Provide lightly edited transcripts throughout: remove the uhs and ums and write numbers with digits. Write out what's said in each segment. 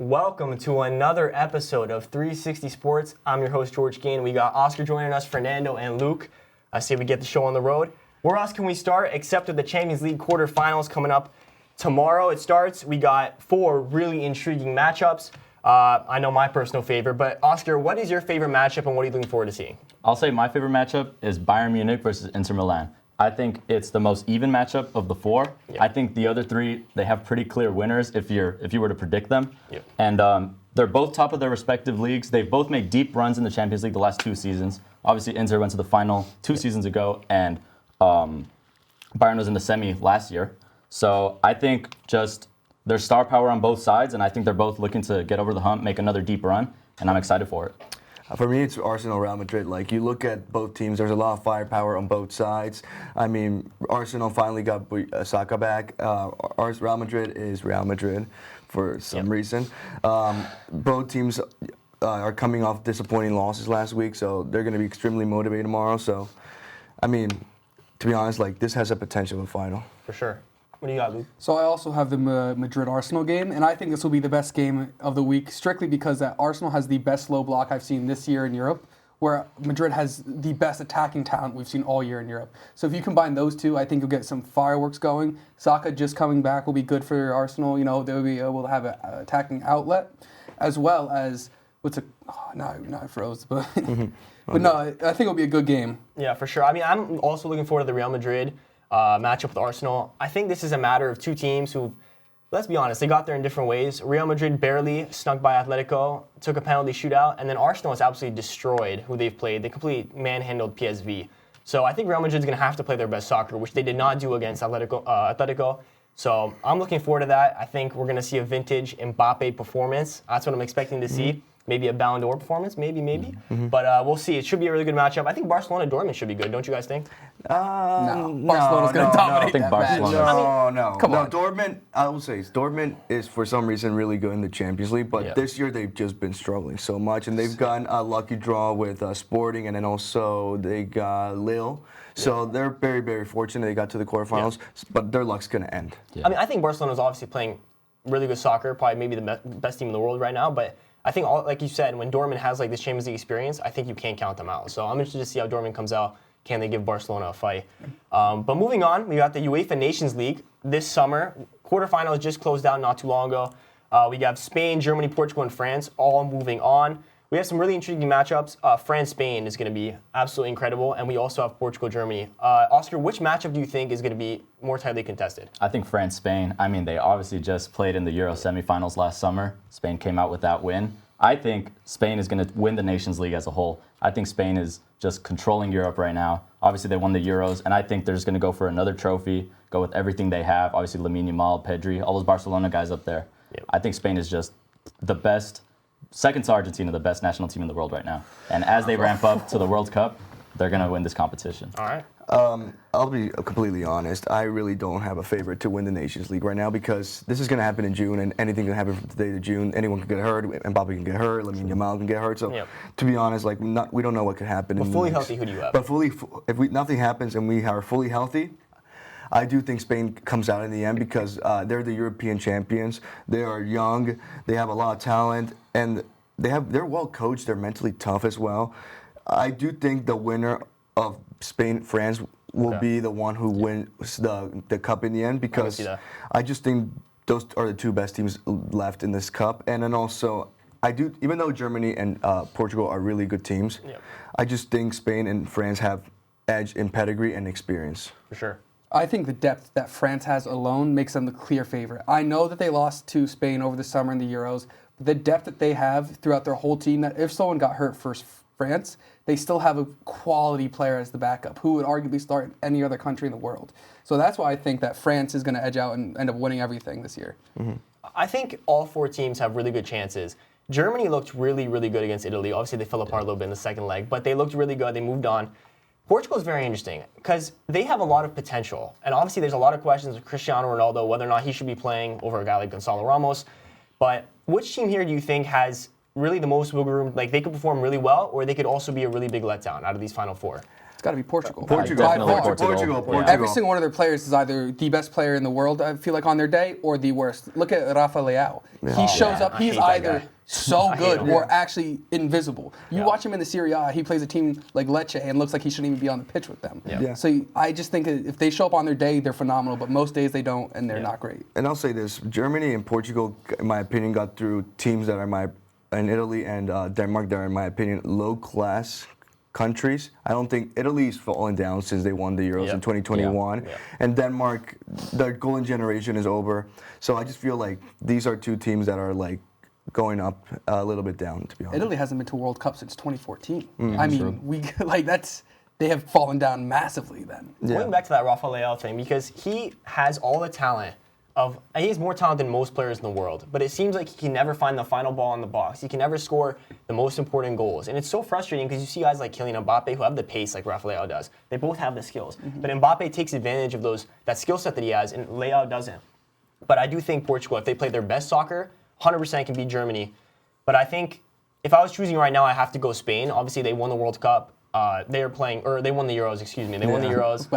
Welcome to another episode of 360 Sports. I'm your host, George Keene. We got Oscar joining us, Fernando, and Luke. I say we get the show on the road. Where else can we start except with the Champions League quarterfinals coming up tomorrow? It starts. We got 4 really intriguing matchups. I know my personal favorite, but Oscar, what is your favorite matchup and what are you looking forward to seeing? I'll say my favorite matchup is Bayern Munich versus Inter Milan. I think it's the most even matchup of the 4. Yep. I think the other 3, they have pretty clear winners if you were to predict them. Yep. And they're both top of their respective leagues. They've both made deep runs in the Champions League the last 2 seasons. Obviously, Inter went to the final 2 seasons ago, and Bayern was in the semi last year. So I think just there's star power on both sides, and I think they're both looking to get over the hump, make another deep run, and I'm excited for it. For me, it's Arsenal, Real Madrid. Like, you look at both teams, there's a lot of firepower on both sides. I mean, Arsenal finally got Saka back. Real Madrid is Real Madrid for some reason. Both teams are coming off disappointing losses last week, so they're going to be extremely motivated tomorrow. So, I mean, to be honest, like, this has a potential of a final. For sure. What do you got, Luke? So I also have the Madrid-Arsenal game, and I think this will be the best game of the week, strictly because that Arsenal has the best low block I've seen this year in Europe, where Madrid has the best attacking talent we've seen all year in Europe. So if you combine those two, I think you'll get some fireworks going. Saka just coming back will be good for Arsenal. You know, they'll be able to have an attacking outlet, as well as now I froze, but but no, I think it'll be a good game. Yeah, for sure. I mean, I'm also looking forward to the Real Madrid matchup with Arsenal. I think this is a matter of 2 teams who, let's be honest, they got there in different ways. Real Madrid barely snuck by Atletico, took a penalty shootout, and then Arsenal has absolutely destroyed who they've played. They completely manhandled PSV. So I think Real Madrid's going to have to play their best soccer, which they did not do against Atletico. So I'm looking forward to that. I think we're going to see a vintage Mbappe performance. That's what I'm expecting to see. Maybe a Ballon d'Or performance, maybe. Mm-hmm. But we'll see. It should be a really good matchup. I think Barcelona-Dortmund should be good, don't you guys think? No. Barcelona's going to dominate I think that Barcelona. match. Come on. Dortmund, I will say, Dortmund is for some reason really good in the Champions League, but this year they've just been struggling so much, and they've gotten a lucky draw with Sporting, and then also they got Lille. So they're very, very fortunate they got to the quarterfinals, but their luck's going to end. Yeah. I mean, I think Barcelona's obviously playing really good soccer, probably maybe the best team in the world right now, but I think, like you said, when Dortmund has like this Champions League experience, I think you can't count them out. So I'm interested to see how Dortmund comes out. Can they give Barcelona a fight? But moving on, we got the UEFA Nations League this summer. Quarterfinals just closed out not too long ago. We got Spain, Germany, Portugal, and France all moving on. We have some really intriguing matchups. France-Spain is going to be absolutely incredible, and we also have Portugal-Germany. Oscar, which matchup do you think is going to be more tightly contested? I think France-Spain. I mean, they obviously just played in the Euro semifinals last summer. Spain came out with that win. I think Spain is going to win the Nations League as a whole. I think Spain is just controlling Europe right now. Obviously, they won the Euros, and I think they're just going to go for another trophy, go with everything they have. Obviously, Lamine Yamal, Pedri, all those Barcelona guys up there. Yep. I think Spain is just the best, second to Argentina, the best national team in the world right now. And as they ramp up to the World Cup, they're going to win this competition. All right. I'll be completely honest. I really don't have a favorite to win the Nations League right now because this is going to happen in June, and anything can happen from today to June. Anyone can get hurt. Mbappe can get hurt. Lamine Yamal can get hurt. So, to be honest, like we don't know what could happen. But fully healthy, who do you have? But if nothing happens and we are fully healthy, I do think Spain comes out in the end because they're the European champions. They are young. They have a lot of talent, and they're well coached. They're mentally tough as well. I do think the winner of Spain-France will be the one who wins the cup in the end because I just think those are the 2 best teams left in this cup. And then also, even though Germany and Portugal are really good teams, I just think Spain and France have edge in pedigree and experience. For sure. I think the depth that France has alone makes them the clear favorite. I know that they lost to Spain over the summer in the Euros, but the depth that they have throughout their whole team, that if someone got hurt for France, they still have a quality player as the backup who would arguably start in any other country in the world. So that's why I think that France is going to edge out and end up winning everything this year. Mm-hmm. I think all 4 teams have really good chances. Germany looked really, really good against Italy. Obviously, they fell apart a little bit in the second leg, but they looked really good. They moved on. Portugal is very interesting because they have a lot of potential. And obviously, there's a lot of questions with Cristiano Ronaldo, whether or not he should be playing over a guy like Gonzalo Ramos. But which team here do you think has really the most wiggle room? Like, they could perform really well, or they could also be a really big letdown out of these final 4? It's got to be Portugal. Portugal. By Definitely far. Portugal. Every single one of their players is either the best player in the world, I feel like, on their day, or the worst. Look at Rafa Leao. He shows up. He's either so good or actually invisible. You watch him in the Serie A, he plays a team like Lecce and looks like he shouldn't even be on the pitch with them. So I just think if they show up on their day, they're phenomenal, but most days they don't, and they're not great. And I'll say this, Germany and Portugal, in my opinion, got through teams that are and Italy and Denmark that are, in my opinion, low-class countries. I don't think Italy's fallen down since they won the Euros in 2021. And Denmark, their golden generation is over. So I just feel like these are two teams that are like going up a little bit down, to be honest. Italy hasn't been to a World Cup since 2014. I mean, they have fallen down massively then. Going back to that Rafa Leao thing, because he has all the talent he has more talent than most players in the world, but it seems like he can never find the final ball in the box. He can never score the most important goals. And it's so frustrating because you see guys like Kylian Mbappe who have the pace like Rafa Leao does. They both have the skills. But Mbappe takes advantage of that skill set that he has, and Leao doesn't. But I do think Portugal, if they play their best soccer, 100% can beat Germany. But I think if I was choosing right now, I have to go Spain. Obviously, they won the World Cup. They won the Euros, excuse me. They won the Euros.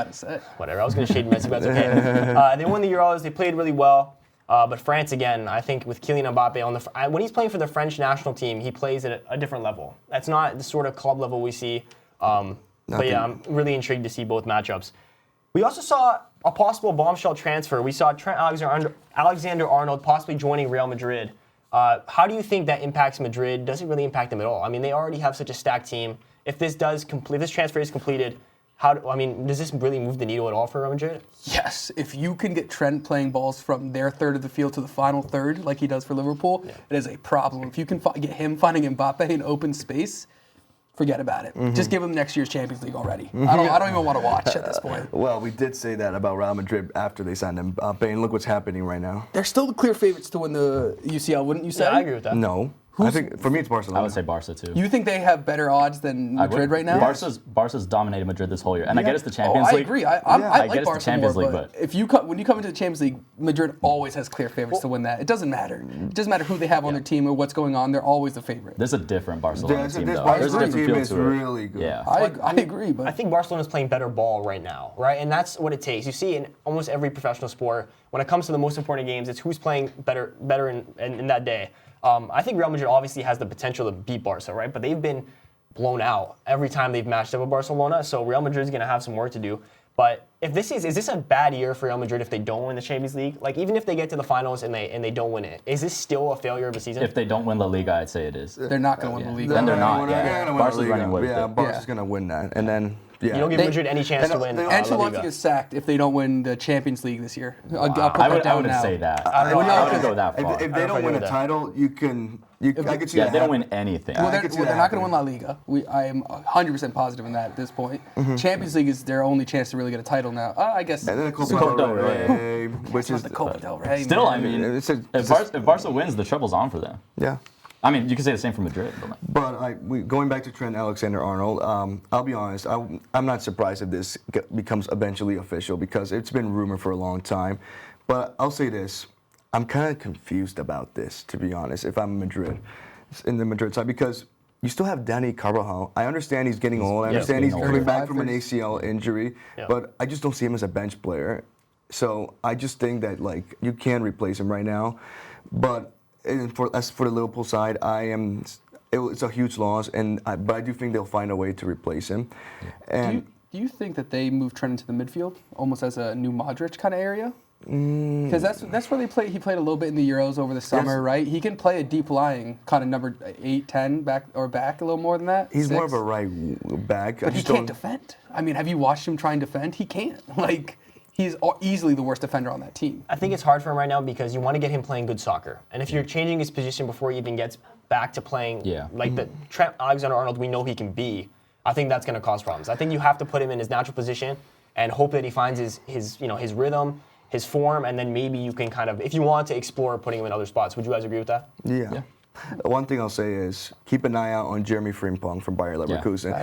Whatever, I was going to shade Messi, but that's okay. They won the Euros. They played really well. But France, again, I think with Kylian Mbappe, when he's playing for the French national team, he plays at a different level. That's not the sort of club level we see. But yeah, I'm really intrigued to see both matchups. We also saw a possible bombshell transfer. We saw Trent Alexander-Arnold possibly joining Real Madrid. How do you think that impacts Madrid? Does it really impact them at all? I mean, they already have such a stacked team. If this transfer is completed, does this really move the needle at all for Real Madrid? Yes. If you can get Trent playing balls from their third of the field to the final third, like he does for Liverpool, it is a problem. If you can get him finding Mbappe in open space, forget about it. Just give him next year's Champions League already. I don't even want to watch at this point. Well, we did say that about Real Madrid after they signed Mbappe, and look what's happening right now. They're still the clear favorites to win the UCL, wouldn't you say? Yeah, I agree with that. No. I think for me it's Barcelona. I would say Barca too. You think they have better odds than Madrid right now? Barca's dominated Madrid this whole year, and I get it's the Champions League. I agree. I like Barca Champions more, League, but if when you come into the Champions League, Madrid always has clear favorites to win that. It doesn't matter. It doesn't matter who they have on their team or what's going on. They're always the favorite. There's a different Barcelona team, this though. Barcelona team is really good. Yeah. I agree, but I think Barcelona's playing better ball right now, right? And that's what it takes. You see in almost every professional sport, when it comes to the most important games, it's who's playing better in that day. I think Real Madrid obviously has the potential to beat Barca, right? But they've been blown out every time they've matched up with Barcelona, so Real Madrid's going to have some work to do. But if is this a bad year for Real Madrid if they don't win the Champions League? Like, even if they get to the finals and they don't win it, is this still a failure of a season? If they don't win La Liga, I'd say it is. They're not going to win the Liga. Then they're not. Barca's running with it. Barca's going to win that. And then, you don't give Madrid any chance to win La Liga. Ancelotti is sacked if they don't win the Champions League this year. I'll put that down I wouldn't now. say that. I wouldn't go that far. If they don't win a title, I could see that. They don't win anything. Well, they're not going to win La Liga. I am 100% positive in that at this point. Champions League is their only chance to really get a title now. I guess. And then Copa del Rey, which is the Copa del Rey. Still, man. I mean, if Barca wins, the treble's on for them. Yeah. I mean, you can say the same for Madrid. But going back to Trent Alexander-Arnold, I'll be honest, I'm not surprised if this becomes eventually official because it's been rumored for a long time. But I'll say this, I'm kind of confused about this, to be honest, if I'm in the Madrid side, because you still have Dani Carvajal. I understand he's getting old. I understand he's coming back from an ACL injury, but I just don't see him as a bench player. So I just think that, like, you can replace him right now. But as for the Liverpool side, it's a huge loss, but I do think they'll find a way to replace him. And do you think that they move Trent into the midfield, almost as a new Modric kind of area? Because that's where they play. He played a little bit in the Euros over the summer, right? He can play a deep lying kind of number 8, 10 back a little more than that. He's 6. more of a right back. But he can't defend. I mean, have you watched him try and defend? He can't. Like, he's easily the worst defender on that team. I think it's hard for him right now because you want to get him playing good soccer. And if you're changing his position before he even gets back to playing like the Trent Alexander-Arnold we know he can be, I think that's going to cause problems. I think you have to put him in his natural position and hope that he finds his rhythm, his form, and then maybe you can kind of, if you want to explore putting him in other spots. Would you guys agree with that? Yeah. One thing I'll say is keep an eye out on Jeremy Frimpong from Bayer Leverkusen.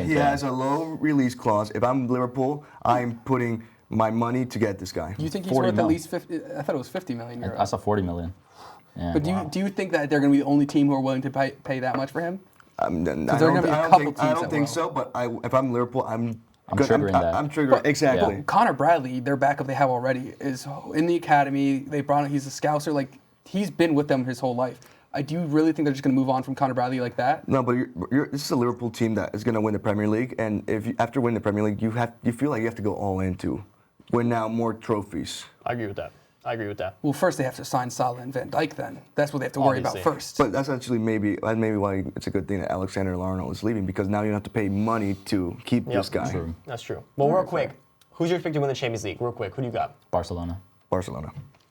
He has a low release clause. If I'm Liverpool, I'm putting my money to get this guy. You think he's worth at least 50? I thought it was 50 million euros. I saw 40 million. Yeah. But do you think that they're going to be the only team who are willing to pay that much for him? I gonna be a couple teams I don't that think will. so, but if I'm Liverpool, I'm triggering that. I'm triggering. Exactly. Connor Bradley, their backup they have already, is in the academy. They brought him. He's a scouser. Like, he's been with them his whole life. Do you really think they're just going to move on from Connor Bradley like that? No, but this is a Liverpool team that is going to win the Premier League, and after winning the Premier League, you feel like you have to go all in to win now more trophies. I agree with that. Well, first they have to sign Salah and Van Dijk. Then that's what they have to worry about first. But that's actually maybe why it's a good thing that Alexander-Arnold is leaving, because now you don't have to pay money to keep this guy. True. That's true. Well, real quick, who's your pick to win the Champions League? Real quick, who do you got? Barcelona.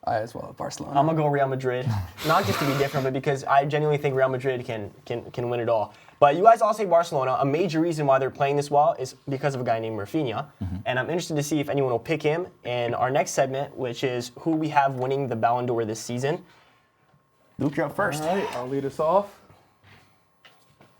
I as well, Barcelona. I'm gonna go Real Madrid, not just to be different, but because I genuinely think Real Madrid can win it all. But you guys all say Barcelona. A major reason why they're playing this well is because of a guy named Rafinha, and I'm interested to see if anyone will pick him in our next segment, which is who we have winning the Ballon d'Or this season. Luke, you're up first. All right, I'll lead us off.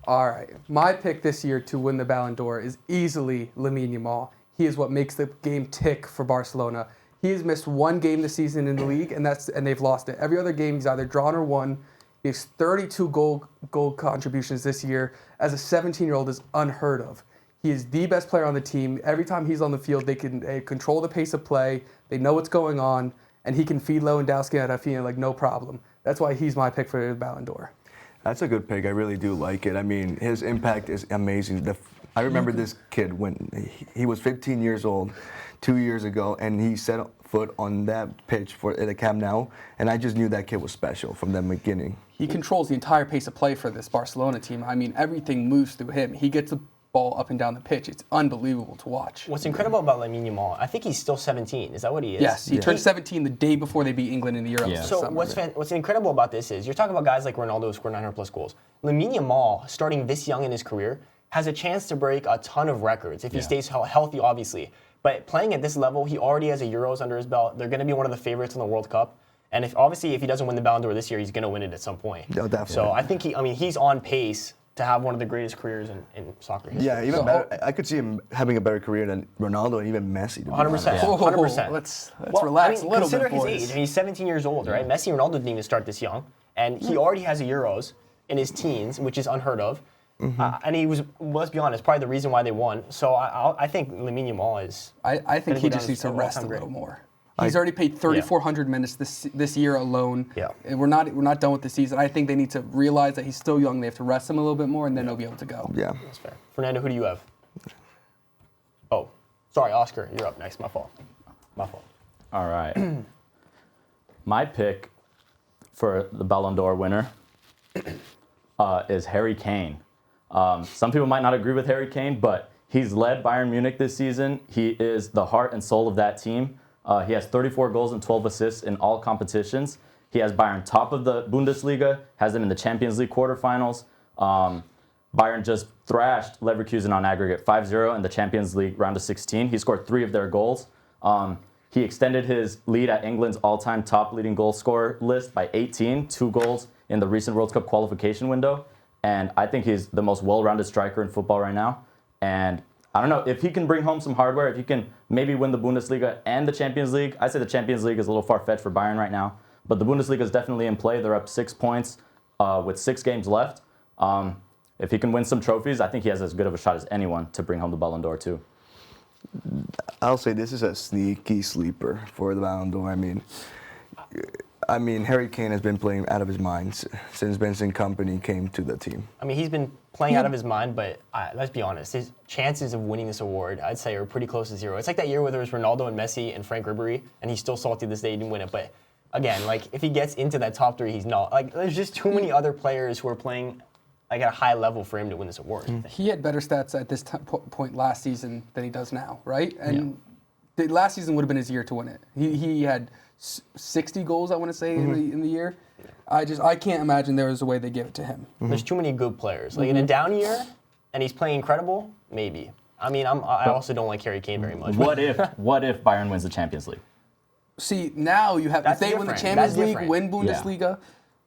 All right, my pick this year to win the Ballon d'Or is easily Lamine Yamal. He is what makes the game tick for Barcelona. He has missed one game this season in the league, and they've lost it. Every other game, he's either drawn or won. He has 32 goal contributions this year. As a 17-year-old, is unheard of. He is the best player on the team. Every time he's on the field, they control the pace of play. They know what's going on, and he can feed Lewandowski and Rafinha like no problem. That's why he's my pick for the Ballon d'Or. That's a good pick. I really do like it. I mean, his impact is amazing. I remember this kid when he was 15 years old 2 years ago, and he set foot on that pitch for the Camp Nou, and I just knew that kid was special from the beginning. He controls the entire pace of play for this Barcelona team. I mean, everything moves through him. He gets the ball up and down the pitch. It's unbelievable to watch. What's incredible about Lamine Yamal, I think he's still 17. Is that what he is? Yes, he turned 17 the day before they beat England in the Euros. Yeah. So what's incredible about this is you're talking about guys like Ronaldo who scored 900+ goals. Lamine Yamal, starting this young in his career, has a chance to break a ton of records if he stays healthy, obviously. But playing at this level, he already has a Euros under his belt. They're going to be one of the favorites in the World Cup. And if he doesn't win the Ballon d'Or this year, he's going to win it at some point. Yeah, definitely. So I think he's on pace to have one of the greatest careers in soccer history. Yeah, even better. I could see him having a better career than Ronaldo and even Messi. 100%. 100%. Let's relax a little consider bit, boys. his age. I mean, he's 17 years old, right? Messi and Ronaldo didn't even start this young. And he already has a Euros in his teens, which is unheard of. And he was, let's be honest, probably the reason why they won. So I think Lamine Yamal is. I think he just needs to rest a little more. He's already played 3,400 minutes this year alone. Yeah. And we're not done with the season. I think they need to realize that he's still young. They have to rest him a little bit more, and then he'll be able to go. Yeah. That's fair. Fernando, who do you have? Oh, sorry, Oscar, you're up next. My fault. All right. My pick for the Ballon d'Or winner is Harry Kane. Some people might not agree with Harry Kane, but he's led Bayern Munich this season. He is the heart and soul of that team. He has 34 goals and 12 assists in all competitions. He has Bayern top of the Bundesliga, has them in the Champions League quarterfinals. Bayern just thrashed Leverkusen on aggregate 5-0 in the Champions League round of 16. He scored 3 of their goals. He extended his lead at England's all-time top leading goal scorer list by 18, 2 goals in the recent World Cup qualification window. And I think he's the most well-rounded striker in football right now. And I don't know, if he can bring home some hardware, if he can maybe win the Bundesliga and the Champions League. I'd say the Champions League is a little far-fetched for Bayern right now. But the Bundesliga is definitely in play. They're up 6 points with 6 games left. If he can win some trophies, I think he has as good of a shot as anyone to bring home the Ballon d'Or too. I'll say this is a sneaky sleeper for the Ballon d'Or. I mean, Harry Kane has been playing out of his mind since Benson Company came to the team. I mean, he's been playing out of his mind, but let's be honest, his chances of winning this award, I'd say, are pretty close to 0. It's like that year where there was Ronaldo and Messi and Frank Ribery, and he's still salty this day he didn't win it. But again, if he gets into that top 3, he's not. There's just too many other players who are playing at a high level for him to win this award. He had better stats at this point last season than he does now, right? And the last season would have been his year to win it. He had 60 goals, I want to say, in the year. I can't imagine there was a way they give it to him. There's too many good players. In a down year, and he's playing incredible, maybe. I mean, I also don't like Harry Kane very much. What if Bayern wins the Champions League? See, now you have, if they win the Champions League, win Bundesliga,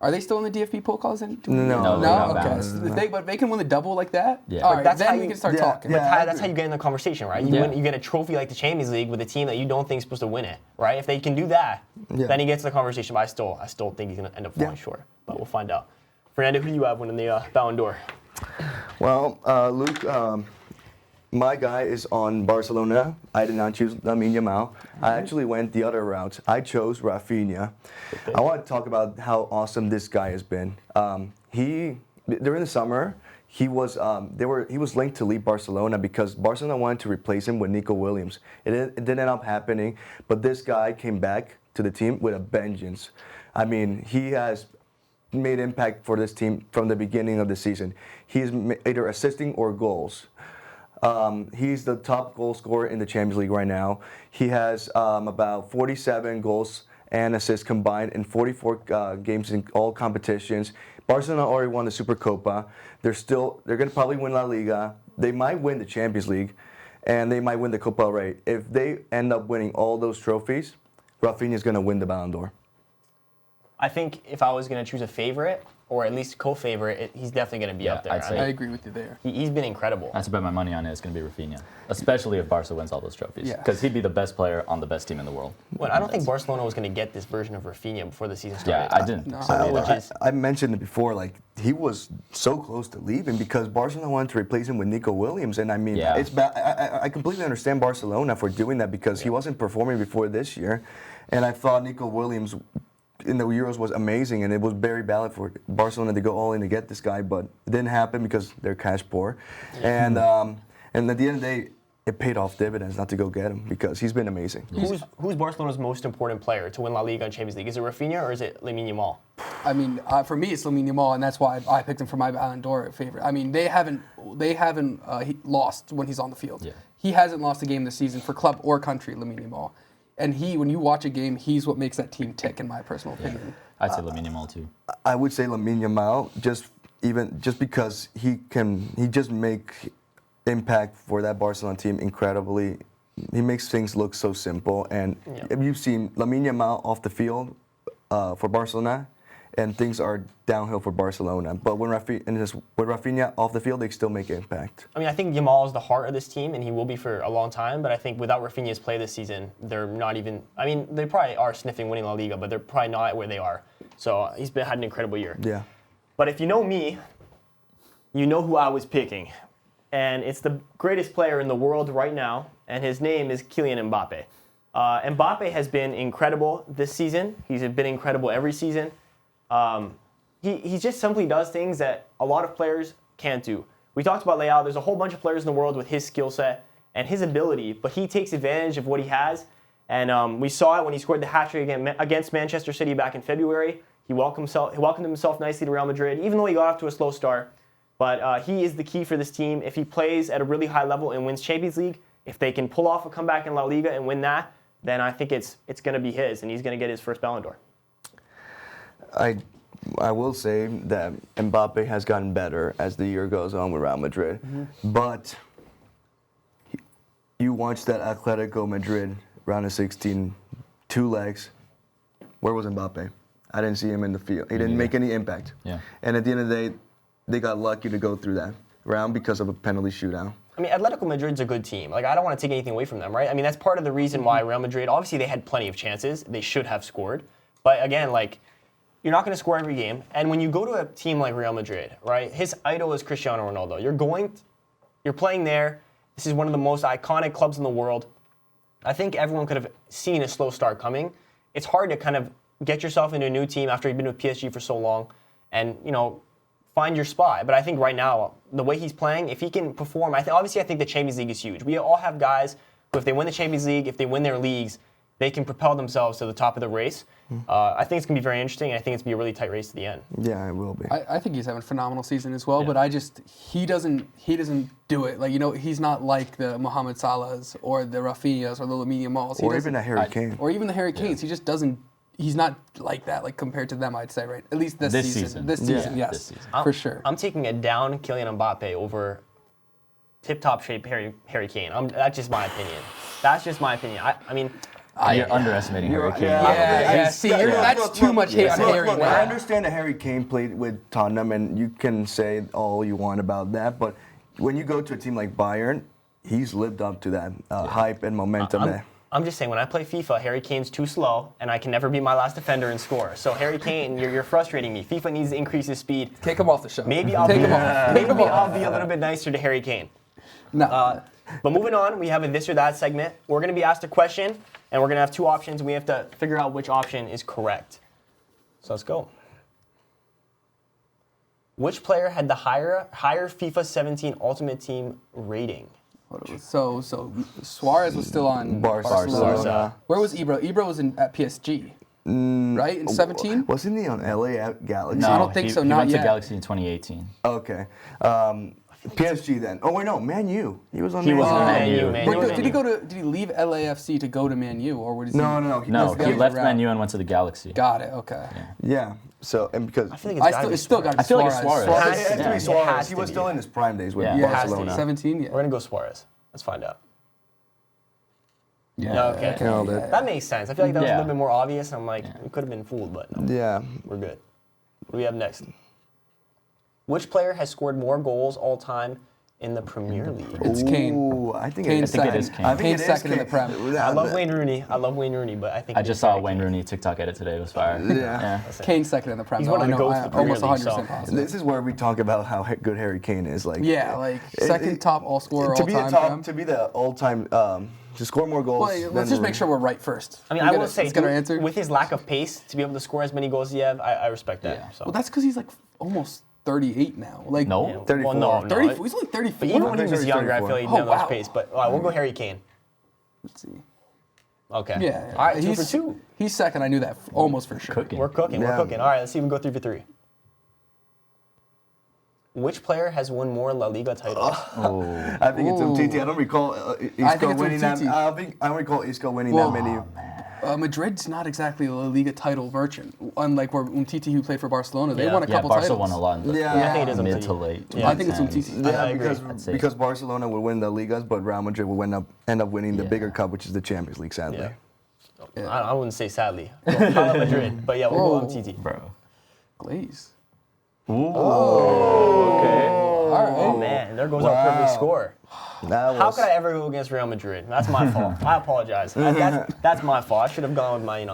are they still in the DFB pokals? No. Okay. So if they can win the double like that, all right, that's then how we you can start talking. But that's how you get in the conversation, right? You get a trophy like the Champions League with a team that you don't think is supposed to win it, right? If they can do that, then he gets the conversation. But I still think he's going to end up falling short. But we'll find out. Fernando, who do you have winning the Ballon d'Or? Well, Luke, my guy is on Barcelona. I did not choose Lamine Yamal. I actually went the other route. I chose Rafinha. Okay. I want to talk about how awesome this guy has been. During the summer, he was linked to leave Barcelona because Barcelona wanted to replace him with Nico Williams. It didn't end up happening, but this guy came back to the team with a vengeance. I mean, he has made impact for this team from the beginning of the season. He's either assisting or goals. He's the top goal scorer in the Champions League right now. He has about 47 goals and assists combined in 44 games in all competitions. Barcelona already won the Supercopa. They're going to probably win La Liga. They might win the Champions League, and they might win the Copa del Rey. If they end up winning all those trophies, Rafinha is going to win the Ballon d'Or. I think if I was going to choose a favorite, or at least co-favorite, he's definitely going to be up there. I agree with you there. He's been incredible. That's bet my money on it. It's going to be Rafinha, especially if Barca wins all those trophies. Because he'd be the best player on the best team in the world. Well, I don't think Barcelona was going to get this version of Rafinha before the season started. Yeah, I didn't. I mentioned it before. Like, he was so close to leaving because Barcelona wanted to replace him with Nico Williams, and I mean, it's bad. I completely understand Barcelona for doing that because he wasn't performing before this year, and I thought Nico Williams in the Euros was amazing, and it was very valid for Barcelona to go all in to get this guy, but it didn't happen because they're cash poor. And at the end of the day, it paid off dividends not to go get him because he's been amazing. Who's Barcelona's most important player to win La Liga and Champions League? Is it Rafinha or is it Lamine Yamal? I mean, for me, it's Lamine Yamal, and that's why I picked him for my Ballon d'Or favorite. I mean, they haven't lost when he's on the field. Yeah. He hasn't lost a game this season for club or country, Lamine Yamal. And when you watch a game, he's what makes that team tick, in my personal opinion. I'd say Lamine Yamal too. I would say Lamine Yamal, just because he just make impact for that Barcelona team incredibly. He makes things look so simple. And if you've seen Lamine Yamal off the field for Barcelona, and things are downhill for Barcelona. But with Rafinha off the field, they still make impact. I mean, I think Yamal is the heart of this team, and he will be for a long time. But I think without Rafinha's play this season, they're not even. I mean, they probably are sniffing winning La Liga, but they're probably not where they are. So he's had an incredible year. Yeah. But if you know me, you know who I was picking, and it's the greatest player in the world right now, and his name is Kylian Mbappe. Mbappe has been incredible this season. He's been incredible every season. He just simply does things that a lot of players can't do. We talked about Leao. There's a whole bunch of players in the world with his skill set and his ability, but he takes advantage of what he has. And we saw it when he scored the hat-trick against Manchester City back in February. He welcomed himself nicely to Real Madrid, even though he got off to a slow start. But he is the key for this team. If he plays at a really high level and wins Champions League, if they can pull off a comeback in La Liga and win that, then I think it's going to be his, and he's going to get his first Ballon d'Or. I will say that Mbappe has gotten better as the year goes on with Real Madrid. Mm-hmm. But you watch that Atletico Madrid round of 16, 2 legs. Where was Mbappe? I didn't see him in the field. He didn't make any impact. Yeah. And at the end of the day, they got lucky to go through that round because of a penalty shootout. I mean, Atletico Madrid's a good team. Like, I don't want to take anything away from them, right? I mean, that's part of the reason why Real Madrid, obviously they had plenty of chances. They should have scored. But again, like, you're not going to score every game. And when you go to a team like Real Madrid, right, his idol is Cristiano Ronaldo. You're playing there. This is one of the most iconic clubs in the world. I think everyone could have seen a slow start coming. It's hard to kind of get yourself into a new team after you've been with PSG for so long and, find your spot. But I think right now, the way he's playing, if he can perform, I think the Champions League is huge. We all have guys who, if they win the Champions League, if they win their leagues, they can propel themselves to the top of the race. I think it's going to be very interesting, and I think it's going to be a really tight race to the end. Yeah, it will be. I think he's having a phenomenal season as well, but he doesn't do it. Like, he's not like the Mohamed Salahs or the Rafinhas or the Lamine Yamals. Or even the Harry Kane. Or even the Harry Kanes. He just doesn't. He's not like that, like compared to them, I'd say, right? At least this season. This season, yes, this season. For sure. I'm taking a down Kylian Mbappe over tip-top shape Harry Kane. That's just my opinion. I mean, you're underestimating Harry Kane. Yeah. See, that's too much hate on Harry. Look, I understand that Harry Kane played with Tottenham, and you can say all you want about that, but when you go to a team like Bayern, he's lived up to that hype and momentum. I'm just saying, when I play FIFA, Harry Kane's too slow, and I can never be my last defender and score. So Harry Kane, you're frustrating me. FIFA needs to increase his speed. Take him off the show. Maybe I'll be a little bit nicer to Harry Kane. No. But moving on, we have a this or that segment. We're going to be asked a question, and we're going to have two options, and we have to figure out which option is correct. So let's go. Which player had the higher FIFA 17 Ultimate Team rating? So Suarez was still on Barcelona. Where was Ibra? Ibra was at PSG, right? In 17? Wasn't he on LA at Galaxy? No, I don't think so, He not went yet. to Galaxy in 2018. Okay. PSG then. Oh wait, no, Man U. He was on. He Man was U. on Man U. Wait, did he leave LAFC to go to Man U, or was he? No. No, he left around. Man U and went to the Galaxy. Got it. Okay. Yeah. So and because I feel like It's still got to be I feel like it's Suarez. Suarez. it has to Yeah. be Suarez. It has He to was be. still in his prime days with Yeah. Yeah, Barcelona. 17. Yeah. We're going to go Suarez. Let's find out. Yeah. No, okay. Nailed it. That makes sense. I feel like that was a Yeah. little bit more obvious. I'm like, we could have been fooled, but no, Yeah. we're good. What do we have next? Which player has scored more goals all time in the Premier League? It's Kane. Ooh, I think Kane's it is. I think it is Kane. I think Kane's it is second in the Kane. Prem. I love Wayne Rooney, but I think I it just is saw Harry Wayne Kane. Rooney TikTok edit today. It was fire. Yeah. Kane's second in the Prem. He's though. one of the I know, goats of the Premier almost League, 100% so- positive. This is where we talk about how good Harry Kane is. Like Second top all scorer to all be time. the top, Prem. to be the all-time to score more goals. Well, let's just make sure we're right first. I mean, Let's I will say, let's get our answer. with his lack of pace, to be able to score as many goals as he have, I respect that. Yeah. So. Well, that's because he's like almost 38 now. Like No. Yeah, 34. Well, no, 34. He's only 34. But even when he think was he's younger, I 34. feel like he Oh, didn't have much wow. pace. But all right, we'll go Harry Kane. Let's see. Okay. Yeah. All right, two he's, for two. He's second. I knew that almost for sure. Cooking. We're cooking. Yeah. We're cooking. All right, let's see if we can go 3 for 3. Which player has won more La Liga titles? I think it's Umtiti. I don't recall Isco it's winning that. Umtiti. I don't recall Isco winning Well, that many. Madrid's not exactly a La Liga title merchant, unlike where Umtiti, who played for Barcelona, they Yeah. won a Yeah, couple Barca titles. won a lot. In the Yeah. I think it is mid Umtiti. to late. Yeah. I think it's 2010s. Umtiti. Yeah, I agree. because Barcelona would win the Ligas, but Real Madrid will end up winning the bigger cup, which is the Champions League. Sadly. Yeah. I wouldn't say sadly. I love Madrid, but yeah, we'll go Umtiti. Bro. Glaze. Okay. All right. Oh man, there goes our perfect score. That How was- could I ever go against Real Madrid? That's my fault. I apologize. That's my fault. I should have gone with my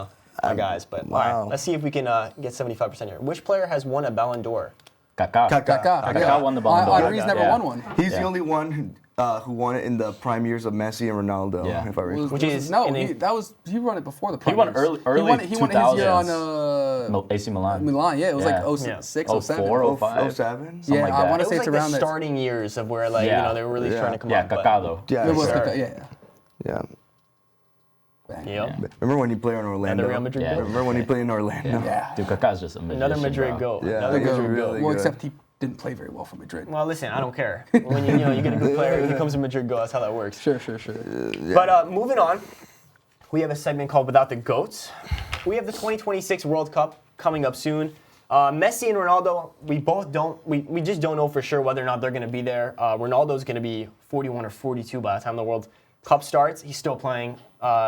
guys. But all Wow. right, let's see if we can get 75% here. Which player has won a Ballon d'Or? Kaká. Kaká won the Ballon d'Or. Henry's never Yeah. won one. He's Yeah. the only one who won it in the prime years of Messi and Ronaldo, Yeah. if I recall. Which is no, in he won it before the. He won Premiers. early He won it his year on 2000s. AC Milan. Milan. Yeah, it was Yeah. like 06, 07. 04, 05. 07? Something Yeah, like I that. wanna It say was it's like around the that. starting years of where like Yeah. they were really Yeah. starting to come Yeah, up. but- Kaká though. Yeah, It was sure. Kaká, yeah. yeah. Bang. Yep. Remember when he played in Orlando? And the Real Madrid Yeah. goat. Remember when he played in Orlando? Yeah. Dude, Kaká's just a magician, Another Madrid bro. goat. Yeah, Another he was Madrid really goat. Well, good. except he didn't play very well for Madrid. Well, listen, I don't care. When you get a good player, he becomes a Madrid goat. That's how that works. Sure. But moving on, we have a segment called Without the Goats. We have the 2026 World Cup coming up soon. Messi and Ronaldo, we just don't know for sure whether or not they're going to be there. Ronaldo's going to be 41 or 42 by the time the World Cup starts. He's still playing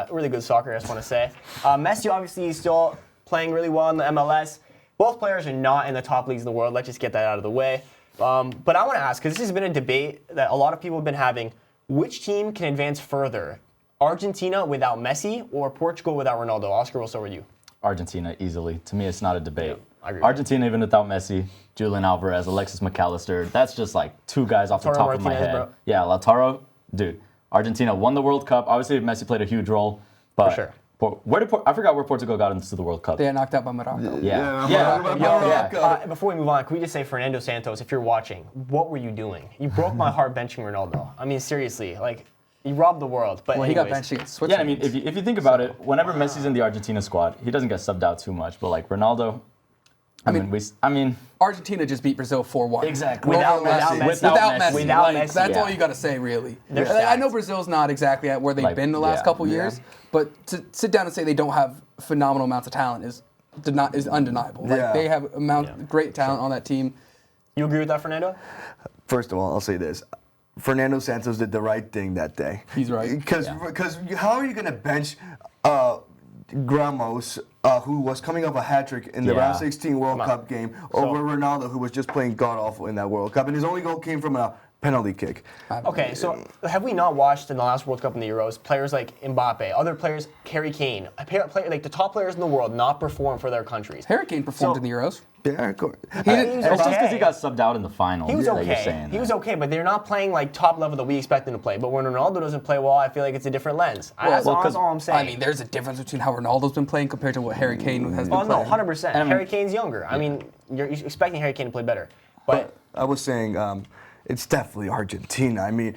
really good soccer, I just want to say. Messi, obviously, is still playing really well in the MLS. Both players are not in the top leagues in the world. Let's just get that out of the way. But I want to ask, because this has been a debate that a lot of people have been having, which team can advance further? Argentina without Messi or Portugal without Ronaldo? Oscar, we'll start with you. Argentina, easily. To me, it's not a debate. I agree. Argentina, even without Messi, Julian Alvarez, Alexis McAllister, that's just like two guys off the Lautaro top of my Martinez, head. bro. Yeah, Lautaro, dude. Argentina won the World Cup. Obviously, Messi played a huge role. But sure. I forgot where Portugal got into the World Cup. They got knocked out by Morocco. Before we move on, can we just say, Fernando Santos, if you're watching, what were you doing? You broke my heart benching Ronaldo. I mean, seriously, like, you robbed the world. But Well, he got anyways. benched against Yeah, Switzerland. I mean, if you think about it, whenever Messi's in the Argentina squad, he doesn't get subbed out too much. But like Ronaldo, I mean, Argentina just beat Brazil 4-1. Exactly. Without Messi. Messi. Without Like, Messi, that's yeah. all you got to say, really. They're Like, I stacked. know Brazil's not exactly at where they've Like, been the last yeah. couple years, but to sit down and say they don't have phenomenal amounts of talent is undeniable. Like, Yeah. they have great talent on that team. You agree with that, Fernando? First of all, I'll say this. Fernando Santos did the right thing that day. He's right. Because how are you going to bench Gramos, who was coming off a hat-trick in the Yeah. round 16 World Come on. Cup game, over Ronaldo, who was just playing god-awful in that World Cup. And his only goal came from a penalty kick. Okay, so have we not watched in the last World Cup and the Euros players like Mbappe, other players, Keene, like the top players in the world not perform for their countries? Harry Kane performed in the Euros. Yeah, of course. It's just because he got subbed out in the final. He was that you're okay. saying He that. was okay, but they're not playing like top level that we expect them to play. But when Ronaldo doesn't play well, I feel like it's a different lens. That's all I'm saying. I mean, there's a difference between how Ronaldo's been playing compared to what Harry Kane has been Oh no, playing. 100%. Harry Kane's younger. I mean, you're expecting Harry Kane to play better, but I was saying it's definitely Argentina. I mean,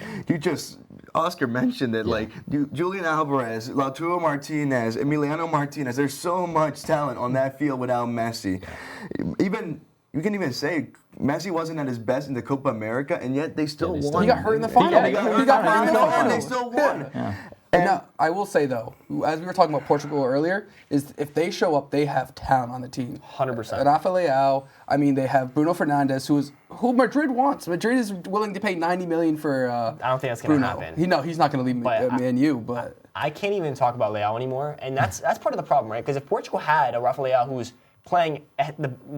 Oscar mentioned it, like Julian Alvarez, Lautaro Martinez, Emiliano Martinez. There's so much talent on that field without Messi. You can even say Messi wasn't at his best in the Copa America, and yet they still won. He got hurt in the final. He got hurt in the final, and they still won. Yeah. And now, I will say though, as we were talking about Portugal earlier, is if they show up, they have talent on the team. 100%. Rafael, I mean, they have Bruno Fernandes, who Madrid wants. Madrid is willing to pay 90 million for. I don't think that's going to happen. He's not going to leave Man U, but I can't even talk about Leao anymore, and that's part of the problem, right? Because if Portugal had a Rafael who's playing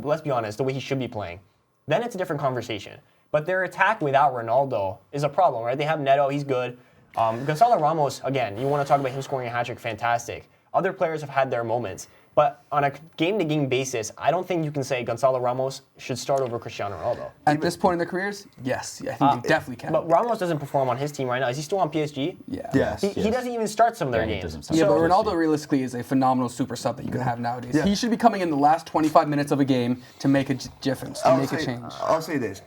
let's be honest, the way he should be playing, then it's a different conversation. But their attack without Ronaldo is a problem, right? They have Neto, he's good. Gonzalo Ramos, again, you want to talk about him scoring a hat-trick, fantastic. Other players have had their moments. But on a game-to-game basis, I don't think you can say Gonzalo Ramos should start over Cristiano Ronaldo. At this point in their careers, yes, I think they definitely can. But Ramos doesn't perform on his team right now. Is he still on PSG? Yeah. Yes. He doesn't even start some of their games. doesn't start. Yeah, but So- Ronaldo realistically is a phenomenal super sub that you can have nowadays. Yeah. He should be coming in the last 25 minutes of a game to make a difference, to make a change. I'll say this: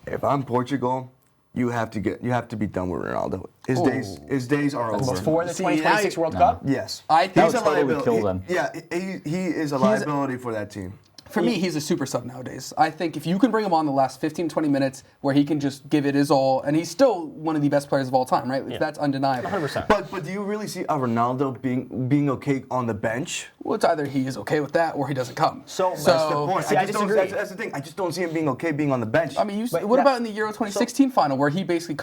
if I'm Portugal, you have to be done with Ronaldo. His days are over. Before the 2026 World Cup? Yes. I think That He's would a totally liability. kill them. Yeah, he is a liability for that team. For me, he's a super sub nowadays. I think if you can bring him on the last 15, 20 minutes where he can just give it his all, and he's still one of the best players of all time, right? Yeah. That's undeniable. 100%. But do you really see a Ronaldo being okay on the bench? Well, it's either he is okay with that or he doesn't come. So- That's the point. See, I just don't- disagree. That's the thing. I just don't see him being okay being on the bench. I mean, But what that- about in the Euro 2016 final where he basically,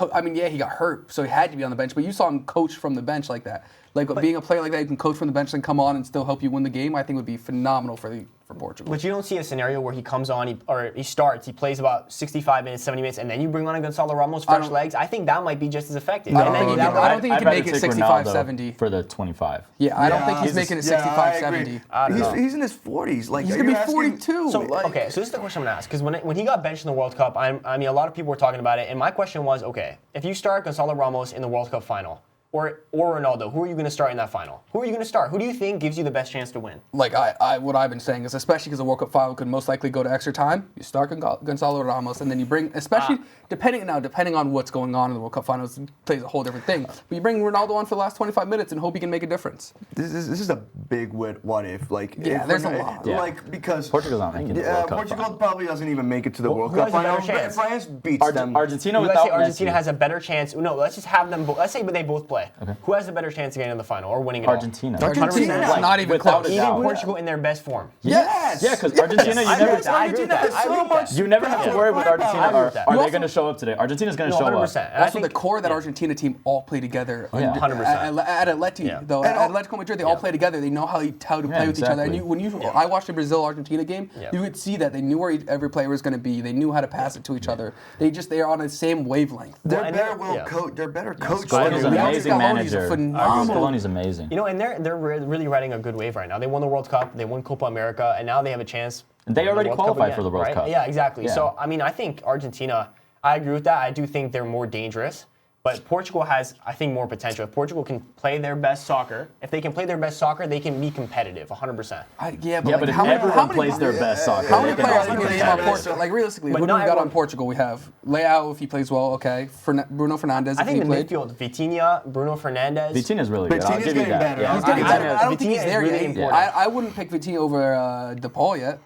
he got hurt, so he had to be on the bench, but you saw him coach from the bench like that. Like being a player like that, you can coach from the bench and come on and still help you win the game. I think would be phenomenal for Portugal. But you don't see a scenario where he comes on, he starts, he plays about 65 minutes, 70 minutes, and then you bring on a Gonzalo Ramos fresh legs. I think that might be just as effective. I And then don't you- think he I'd can rather make it take 65, Ronaldo 70. for the 25. Yeah, I don't think he's he's making it yeah, 65, I agree. 70. I don't know. He's in his 40s. Like He's going to be you're asking- 42. So this is the question I'm gonna ask because when he got benched in the World Cup, I mean a lot of people were talking about it, and my question was, okay, if you start Gonzalo Ramos in the World Cup final or Ronaldo, who are you gonna start in that final? Who are you gonna start? Who do you think gives you the best chance to win? Like what I've been saying is, especially because the World Cup final could most likely go to extra time, you start Gonzalo Ramos, and then you bring, especially depending on what's going on in the World Cup finals, it plays a whole different thing. But you bring Ronaldo on for the last 25 minutes and hope he can make a difference. This is a big what if. Like Yeah, there's a lot. Yeah. Like because Portugal's not making the World Cup Portugal final. probably doesn't even make it to the World who Cup has a better final. chance? France beats them. Argentina Let's without say Argentina Messi. has a better chance. No, let's just have them. Let's say they both play. Okay. Who has a better chance of getting in the final or winning it all? Argentina. Argentina. Like, Not even without close. a Even doubt. Portugal in their best form. Yes. Yeah, because Argentina, you I agree never, with that. I agree with that. Argentina has I agree so with that. much you never have to worry with Argentina. I agree with that. Are You they also- going to show up today? Argentina's going to No, show 100%. up. And I Also, the think core of that Argentina team all play together. Yeah. 100%. At Atleti, Yeah. though, at Atletico Madrid, they all play together. They know how to play with each other. And exactly. I watched the Brazil-Argentina game, Yeah. you could see that they knew where every player was going to be. They knew how to pass it to each other. They are on the same wavelength. They're Well, and better they're- well yeah. coached. They're better coached. Scaloni's an Leandro amazing Scaloni's a manager. phenomenal- Scaloni's amazing. You know, and they're really riding a good wave right now. They won the World Cup, they won Copa America, and now they have a chance. And they to win the already World Cup qualified again, for the World right? Cup. Yeah, exactly. Yeah. So, I mean, I think Argentina, I agree with that. I do think they're more dangerous. But Portugal has, I think, more potential. If Portugal can play their best soccer, they can be competitive, 100%. Yeah, but if everyone plays their best soccer, How many they can players also can you be name on competitive. Portugal? Like realistically, But who do not we got on everyone- Portugal? We have Leao if he plays well, okay. Bruno Fernandes I if think he in played. midfield, Vitinha, Bruno Fernandes. Vitinha's really good. I'll Vitinha's give you getting that. better. Yeah. He's getting I- better. I- I don't think Vitinha he's is there really yet. important. I wouldn't pick Vitinha over De Paul yet.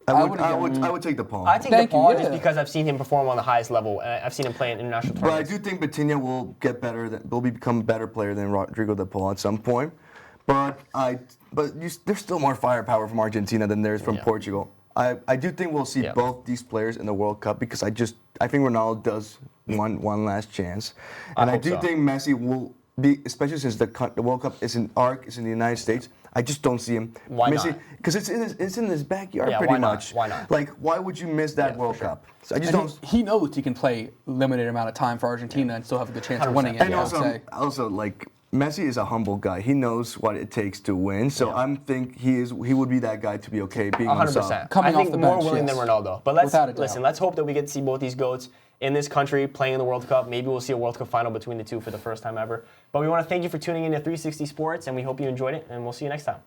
I wouldn't would take the Paul. I take Thank you, DePaul just yeah. because I've seen him perform on the highest level, and I've seen him play in international But I tournaments. do think Vitinha will get better. Will become a better player than Rodrigo de Paul at some point. There's still more firepower from Argentina than there is from Yeah. Portugal. I do think we'll see Yeah. both these players in the World Cup because I think Ronaldo does one last chance, and I hope do so. think Messi will be, especially since the World Cup is in the United States. I just don't see him missing because it's in his backyard pretty much. Why not? Like, why would you miss that World Cup? So I just don't. He knows he can play limited amount of time for Argentina and still have a good chance of winning it. And also, like, Messi is a humble guy. He knows what it takes to win. So I think he would be that guy to be okay being 100%. On the sub. I think more willing than Ronaldo. But let's hope that we get to see both these GOATs in this country playing in the World Cup. Maybe we'll see a World Cup final between the two for the first time ever. But we want to thank you for tuning in to 360 Sports, and we hope you enjoyed it, and we'll see you next time.